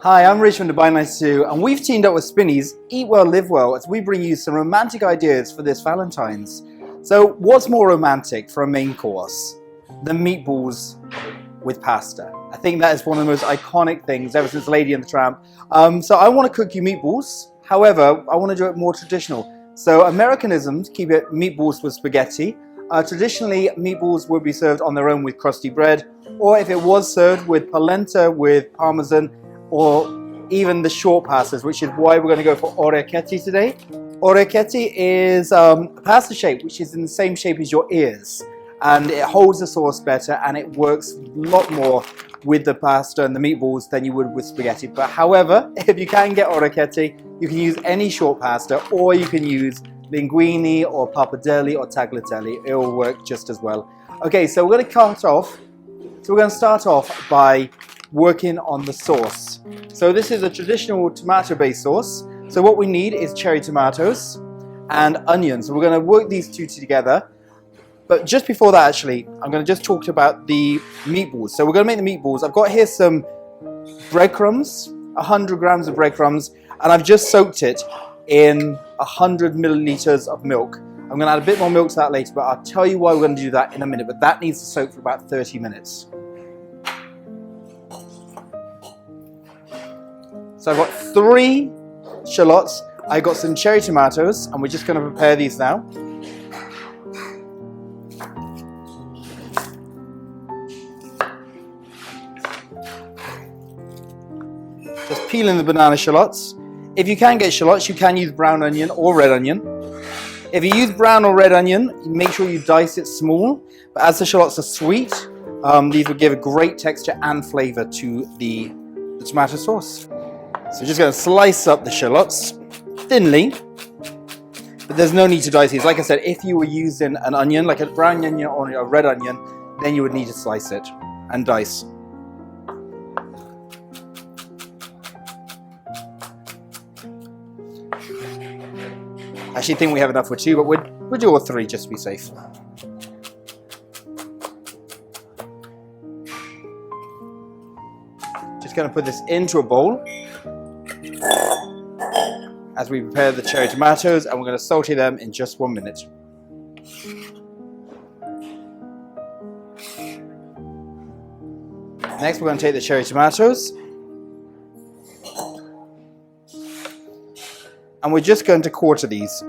Hi, I'm Rich from Dubai 92 and we've teamed up with Spinneys Eat Well, Live Well as we bring you some romantic ideas for this Valentine's. So what's more romantic for a main course than meatballs with pasta? I think that is one of the most iconic things ever since Lady and the Tramp. So I want to cook you meatballs, however, I want to do it more traditional. So Americanisms keep it meatballs with spaghetti. Traditionally, meatballs would be served on their own with crusty bread, or if it was served with polenta with parmesan, or even the short pastas, which is why we're going to go for orecchiette today. Orecchiette is a pasta shape, which is in the same shape as your ears, and it holds the sauce better, and it works a lot more with the pasta and the meatballs than you would with spaghetti. But however, if you can get orecchiette, you can use any short pasta, or you can use linguine or pappardelle or tagliatelle. It will work just as well. Okay, so we're going to start off by working on the sauce. So this is a traditional tomato-based sauce. So what we need is cherry tomatoes and onions. So we're going to work these two together. But just before that, actually, I'm going to just talk about the meatballs. So we're going to make the meatballs. I've got here some breadcrumbs, 100 grams of breadcrumbs, and I've just soaked it in 100 milliliters of milk. I'm going to add a bit more milk to that later, but I'll tell you why we're going to do that in a minute. But that needs to soak for about 30 minutes. So I've got 3 shallots, I've got some cherry tomatoes, and we're just going to prepare these now. Just peeling the banana shallots. If you can get shallots, you can use brown onion or red onion. If you use brown or red onion, make sure you dice it small. But as the shallots are sweet, these will give a great texture and flavor to the tomato sauce. So just going to slice up the shallots thinly, but there's no need to dice these. Like I said, if you were using an onion, like a brown onion or a red onion, then you would need to slice it and dice. I actually think we have enough for 2, but we'll do all 3 just to be safe. Just going to put this into a bowl as we prepare the cherry tomatoes, and we're going to saute them in just 1 minute. Next, we're going to take the cherry tomatoes, and we're just going to quarter these.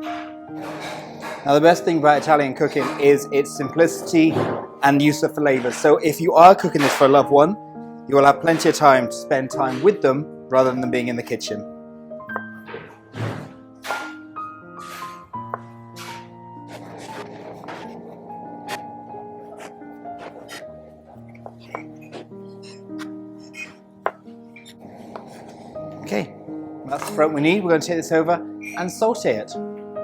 Now, the best thing about Italian cooking is its simplicity and use of flavors. So if you are cooking this for a loved one, you will have plenty of time to spend time with them rather than being in the kitchen. Okay, that's the front we need. We're going to take this over and saute it.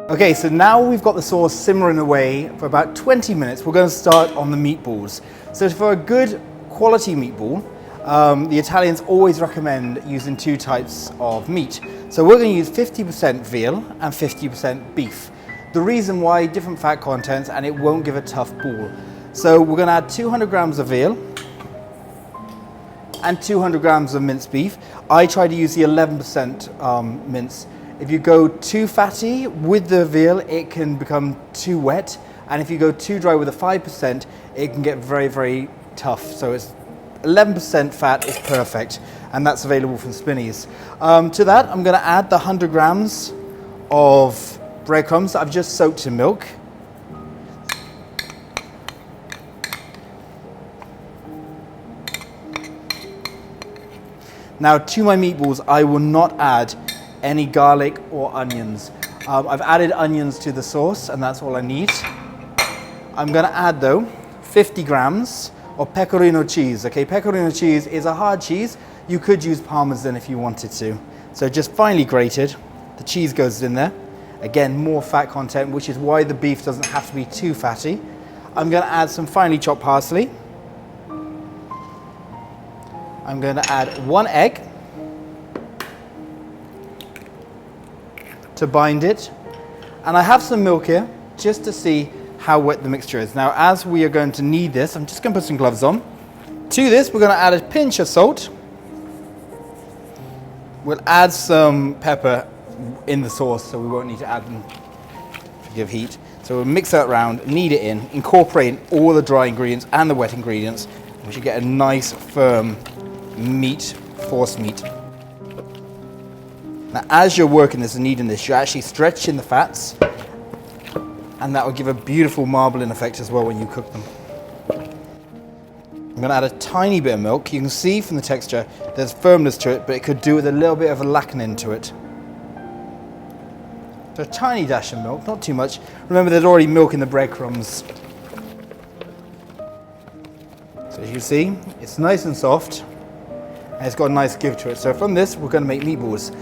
Okay, so now we've got the sauce simmering away for about 20 minutes. We're going to start on the meatballs. So for a good quality meatball, the Italians always recommend using 2 types of meat. So we're going to use 50% veal and 50% beef. The reason why, different fat contents, and it won't give a tough ball. So we're going to add 200 grams of veal and 200 grams of minced beef. I try to use the 11% mince. If you go too fatty with the veal, it can become too wet. And if you go too dry with the 5%, it can get very, very tough. So it's 11% fat is perfect, and that's available from Spinneys. To that, I'm going to add the 100 grams of breadcrumbs that I've just soaked in milk. Now, to my meatballs, I will not add any garlic or onions. I've added onions to the sauce, and that's all I need. I'm going to add, though, 50 grams of pecorino cheese. Okay, pecorino cheese is a hard cheese. You could use parmesan if you wanted to. So just finely grated, the cheese goes in there. Again, more fat content, which is why the beef doesn't have to be too fatty. I'm going to add some finely chopped parsley. I'm going to add 1 egg to bind it. And I have some milk here just to see how wet the mixture is. Now, as we are going to need this, I'm just going to put some gloves on. To this, we're going to add a pinch of salt We'll add some pepper in the sauce, so we won't need to add them to give heat. So we'll mix that around, knead it in, incorporate all the dry ingredients and the wet ingredients. We should get a nice firm meat, force meat. Now as you're working this and kneading this, you're actually stretching the fats, and that will give a beautiful marbling effect as well when you cook them. I'm going to add a tiny bit of milk. You can see from the texture there's firmness to it, but it could do with a little bit of a lacquening to it. So a tiny dash of milk, not too much. Remember, there's already milk in the breadcrumbs. So as you see, it's nice and soft, and it's got a nice give to it. So from this, we're going to make meatballs.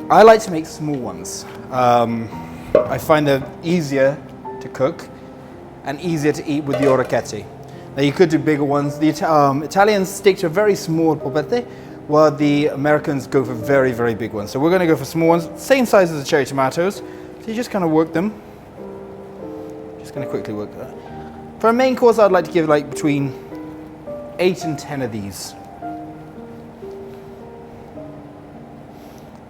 I like to make small ones. I find them easier to cook and easier to eat with the orecchiette. Now you could do bigger ones. The Italians stick to a very small polpette, while the Americans go for very, very big ones. So we're going to go for small ones, same size as the cherry tomatoes. So you just kind of work them. Just going to quickly work that. For a main course, I'd like to give like between 8 and 10 of these. So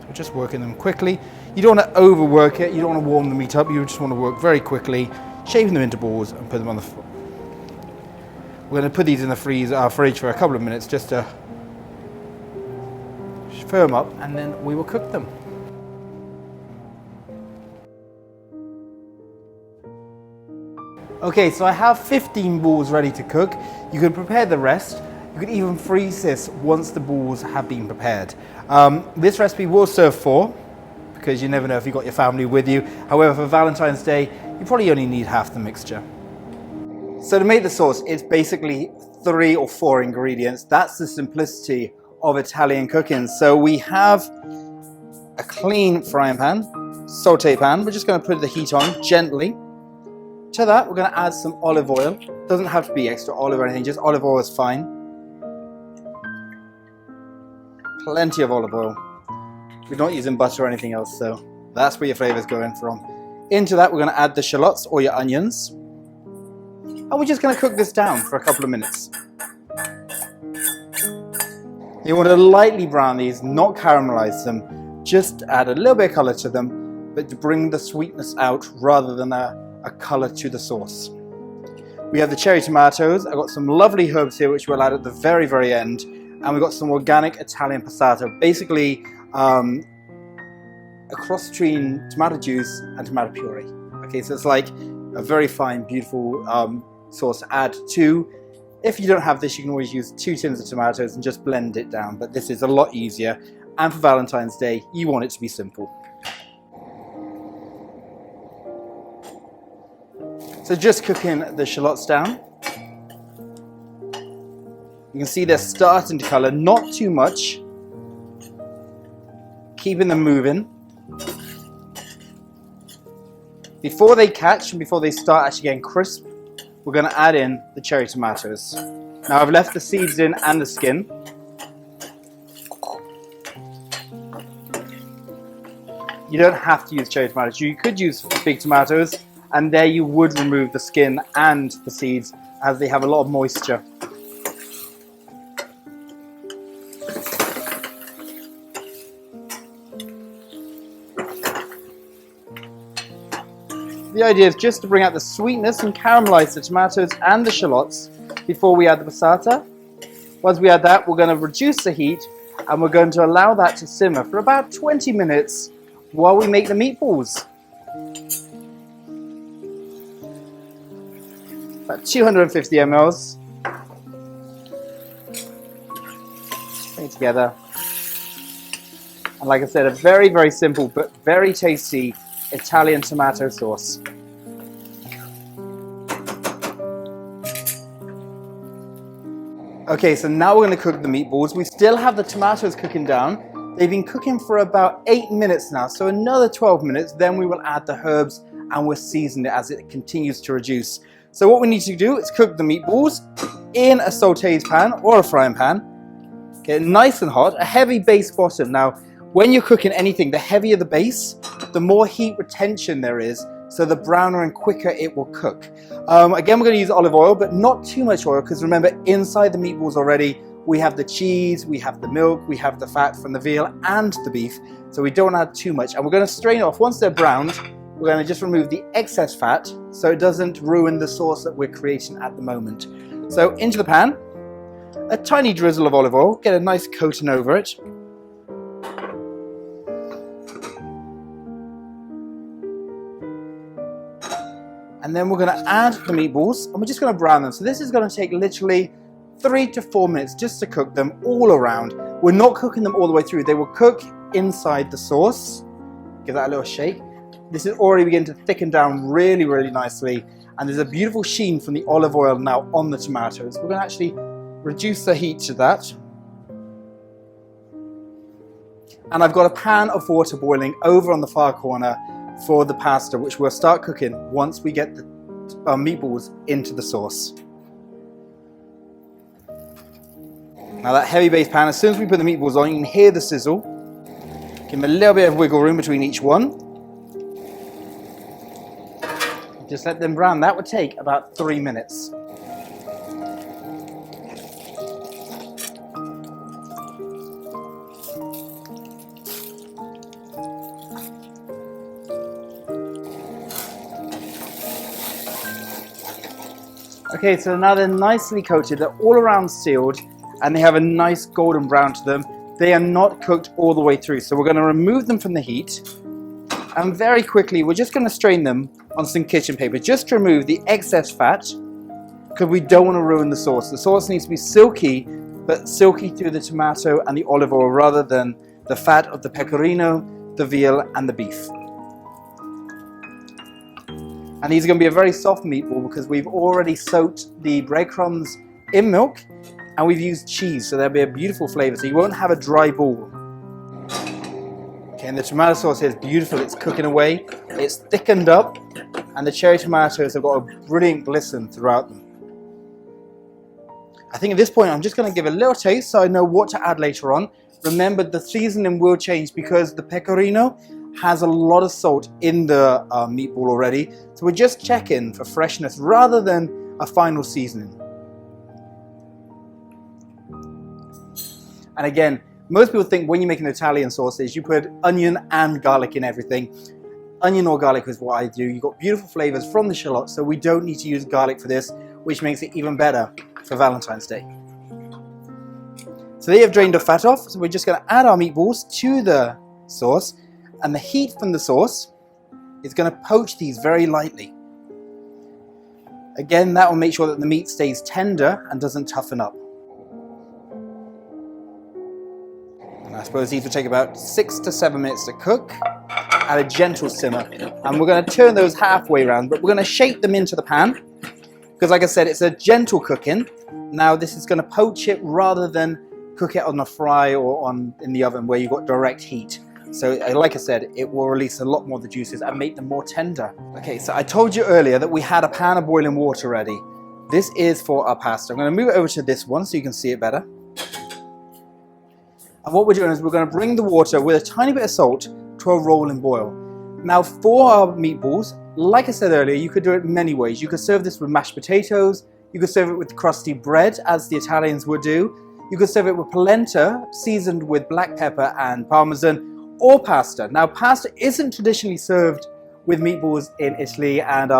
we're just working them quickly. You don't want to overwork it. You don't want to warm the meat up. You just want to work very quickly, shaping them into balls and put them on the floor. We're going to put these in the fridge for a couple of minutes just to firm up, and then we will cook them. Okay, so I have 15 balls ready to cook. You can prepare the rest. You can even freeze this once the balls have been prepared. This recipe will serve 4, because you never know if you've got your family with you. However, for Valentine's Day, you probably only need half the mixture. So to make the sauce, it's basically 3 or 4 ingredients. That's the simplicity of Italian cooking. So we have a clean frying pan, saute pan. We're just going to put the heat on gently. To that, we're going to add some olive oil. Doesn't have to be extra olive or anything, just olive oil is fine. Plenty of olive oil. We're not using butter or anything else, so that's where your flavor is going from. Into that, we're going to add the shallots or your onions. And we're just going to cook this down for a couple of minutes. You want to lightly brown these, not caramelize them. Just add a little bit of color to them, but to bring the sweetness out rather than a color to the sauce. We have the cherry tomatoes. I've got some lovely herbs here which we'll add at the very, very end. And we've got some organic Italian passata, basically a cross between tomato juice and tomato puree. Okay, so it's like a very fine, beautiful sauce to add to. If you don't have this, you can always use 2 tins of tomatoes and just blend it down, but this is a lot easier. And for Valentine's Day, you want it to be simple. So just cooking the shallots down. You can see they're starting to color, not too much. Keeping them moving. Before they catch and before they start actually getting crisp, we're going to add in the cherry tomatoes. Now I've left the seeds in and the skin. You don't have to use cherry tomatoes. You could use big tomatoes, and there you would remove the skin and the seeds as they have a lot of moisture. The idea is just to bring out the sweetness and caramelize the tomatoes and the shallots before we add the passata. Once we add that, we're going to reduce the heat and we're going to allow that to simmer for about 20 minutes while we make the meatballs. About 250 mLs. Bring it together. And like I said, a very, very simple but very tasty Italian tomato sauce. Okay, so now we're going to cook the meatballs. We still have the tomatoes cooking down. They've been cooking for about 8 minutes now, so another 12 minutes, then we will add the herbs and we'll season it as it continues to reduce. So what we need to do is cook the meatballs in a sauteed pan or a frying pan. Get it nice and hot, a heavy base bottom. Now, when you're cooking anything, the heavier the base, the more heat retention there is, so the browner and quicker it will cook. Again, we're going to use olive oil, but not too much oil, because remember, inside the meatballs already, we have the cheese, we have the milk, we have the fat from the veal and the beef. So we don't add too much. And we're going to strain it off. Once they're browned, we're going to just remove the excess fat so it doesn't ruin the sauce that we're creating at the moment. So into the pan, a tiny drizzle of olive oil, get a nice coating over it. And then we're going to add the meatballs and we're just going to brown them. So this is going to take literally 3 to 4 minutes just to cook them all around. We're not cooking them all the way through. They will cook inside the sauce. Give that a little shake. This is already beginning to thicken down really, really nicely. And there's a beautiful sheen from the olive oil now on the tomatoes. We're going to actually reduce the heat to that. And I've got a pan of water boiling over on the far corner for the pasta, which we'll start cooking once we get the meatballs into the sauce. Now that heavy base pan, as soon as we put the meatballs on, you can hear the sizzle. Give them a little bit of wiggle room between each one. Just let them brown. That would take about 3 minutes. Okay, so now they're nicely coated, they're all around sealed, and they have a nice golden brown to them. They are not cooked all the way through, so we're going to remove them from the heat. And very quickly, we're just going to strain them on some kitchen paper, just to remove the excess fat, because we don't want to ruin the sauce. The sauce needs to be silky, but silky through the tomato and the olive oil, rather than the fat of the pecorino, the veal, and the beef. And these are going to be a very soft meatball because we've already soaked the breadcrumbs in milk and we've used cheese, so there'll be a beautiful flavor, so you won't have a dry ball. Okay, and the tomato sauce here is beautiful. It's cooking away, it's thickened up, and the cherry tomatoes have got a brilliant glisten throughout them. I think at this point I'm just going to give a little taste so I know what to add later on. Remember, the seasoning will change because the pecorino has a lot of salt in the meatball already, so we're just checking for freshness rather than a final seasoning. And again, most people think when you're making Italian sauces you put onion and garlic in everything. Onion or garlic is what I do. You've got beautiful flavors from the shallots, so we don't need to use garlic for this, which makes it even better for Valentine's Day. So they have drained the fat off, so we're just going to add our meatballs to the sauce. And the heat from the sauce is going to poach these very lightly. Again, that will make sure that the meat stays tender and doesn't toughen up. And I suppose these will take about 6 to 7 minutes to cook at a gentle simmer. And we're going to turn those halfway around, but we're going to shape them into the pan. Because like I said, it's a gentle cooking. Now this is going to poach it rather than cook it on a fry or in the oven where you've got direct heat. So like I said, it will release a lot more of the juices and make them more tender. Okay, so I told you earlier that we had a pan of boiling water ready. This is for our pasta. I'm going to move it over to this one so you can see it better. And what we're doing is we're going to bring the water with a tiny bit of salt to a rolling boil. Now for our meatballs, like I said earlier, you could do it many ways. You could serve this with mashed potatoes. You could serve it with crusty bread, as the Italians would do. You could serve it with polenta, seasoned with black pepper and parmesan, or pasta. Now pasta isn't traditionally served with meatballs in Italy, and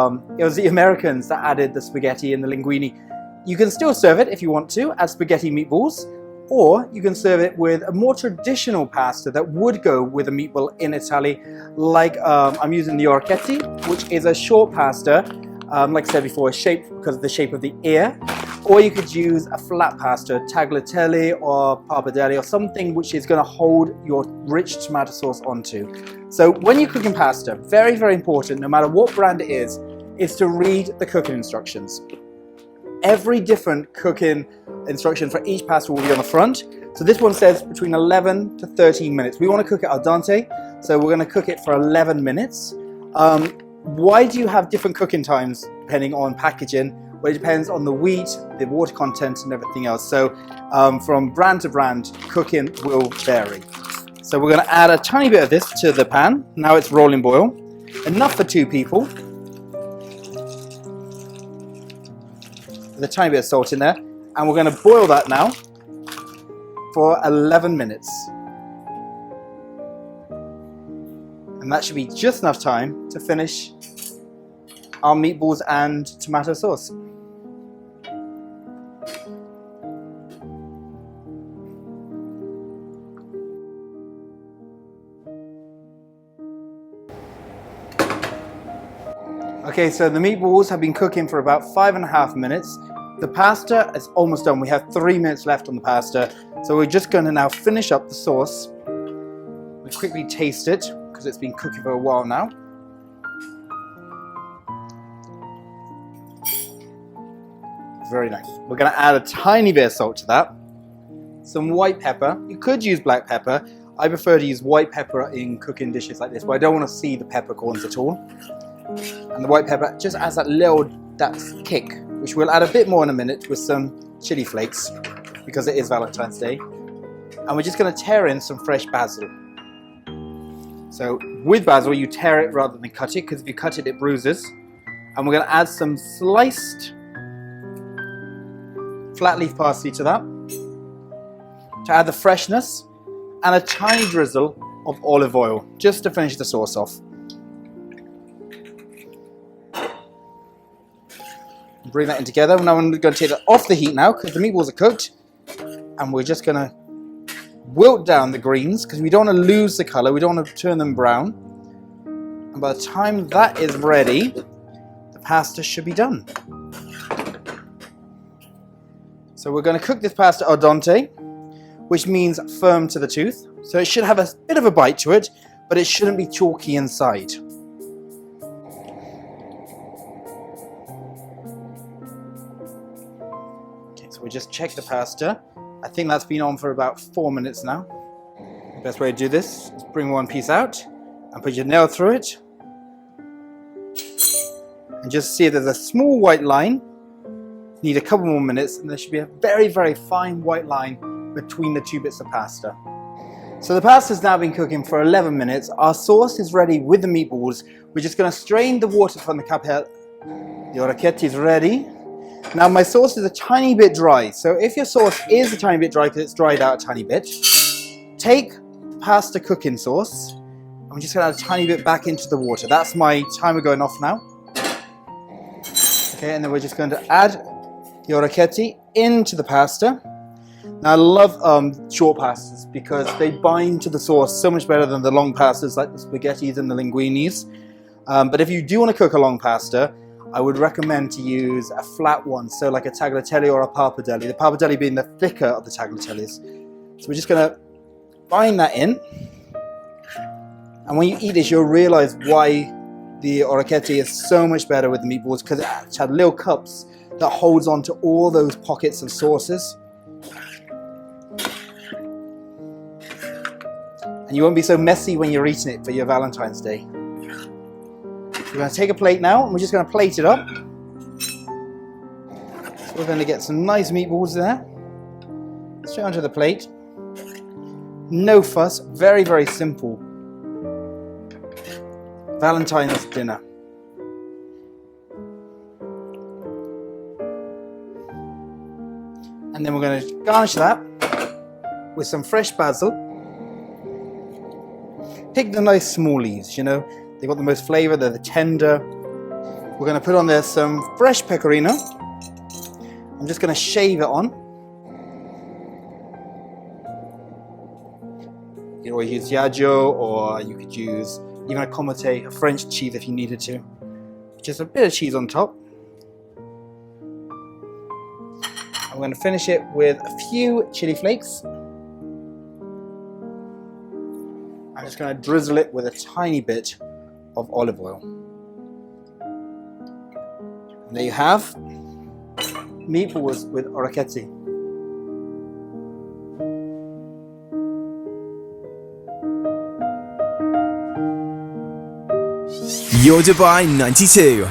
it was the Americans that added the spaghetti and the linguine. You can still serve it if you want to as spaghetti meatballs, or you can serve it with a more traditional pasta that would go with a meatball in Italy, like I'm using the orecchiette, which is a short pasta, like I said before, shaped because of the shape of the ear. Or you could use a flat pasta, tagliatelle or pappardelle, or something which is going to hold your rich tomato sauce onto. So when you're cooking pasta, very, very important, no matter what brand it is to read the cooking instructions. Every different cooking instruction for each pasta will be on the front. So this one says between 11 to 13 minutes. We want to cook it al dente, so we're going to cook it for 11 minutes. Why do you have different cooking times depending on packaging? Well, it depends on the wheat, the water content, and everything else. So from brand to brand, cooking will vary. So we're going to add a tiny bit of this to the pan. Now it's rolling boil. Enough for 2 people. With a tiny bit of salt in there. And we're going to boil that now for 11 minutes. And that should be just enough time to finish our meatballs and tomato sauce. Okay, so the meatballs have been cooking for about 5.5 minutes. The pasta is almost done. We have 3 minutes left on the pasta. So we're just going to now finish up the sauce. We quickly taste it because it's been cooking for a while now. Very nice. We're going to add a tiny bit of salt to that. Some white pepper. You could use black pepper. I prefer to use white pepper in cooking dishes like this, but I don't want to see the peppercorns at all. And the white pepper just adds that kick, which we'll add a bit more in a minute with some chili flakes because it is Valentine's Day. And we're just going to tear in some fresh basil. So with basil, you tear it rather than cut it, because if you cut it, it bruises. And we're going to add some sliced flat leaf parsley to that to add the freshness, and a tiny drizzle of olive oil just to finish the sauce off. Bring that in together. Now I'm going to take that off the heat now because the meatballs are cooked, and we're just going to wilt down the greens because we don't want to lose the color, we don't want to turn them brown. And by the time that is ready, the pasta should be done. So we're going to cook this pasta al dente, which means firm to the tooth. So it should have a bit of a bite to it, but it shouldn't be chalky inside. So we just check the pasta. I think that's been on for about 4 minutes now. The best way to do this is bring one piece out and put your nail through it. And just see if there's a small white line. Need a couple more minutes and there should be a very, very fine white line between the two bits of pasta. So the pasta's now been cooking for 11 minutes. Our sauce is ready with the meatballs. We're just going to strain the water from the capel. The orecchiette is ready. Now my sauce is a tiny bit dry, so if your sauce is a tiny bit dry because it's dried out a tiny bit, take pasta cooking sauce, and we're just going to add a tiny bit back into the water. That's my timer going off now. Okay, and then we're just going to add the orecchiette into the pasta. Now I love short pastas because they bind to the sauce so much better than the long pastas like the spaghettis and the linguinis. But if you do want to cook a long pasta, I would recommend to use a flat one, so like a tagliatelle or a pappardelle, the pappardelle being the thicker of the tagliatelles. So we're just going to bind that in, and when you eat this you'll realize why the orecchiette is so much better with the meatballs, because it's had little cups that holds on to all those pockets of sauces. And you won't be so messy when you're eating it for your Valentine's Day. We're going to take a plate now and we're just going to plate it up. So we're going to get some nice meatballs there. Straight onto the plate. No fuss, very, very simple Valentine's dinner. And then we're going to garnish that with some fresh basil. Pick the nice small leaves, you know. They've got the most flavor, they're the tender. We're going to put on there some fresh pecorino. I'm just going to shave it on. You can always use Yaggio, or you could use even a comté, a French cheese if you needed to. Just a bit of cheese on top. I'm going to finish it with a few chili flakes. I'm just going to drizzle it with a tiny bit of olive oil. And there you have meatballs with orecchiette. Your Dubai 92.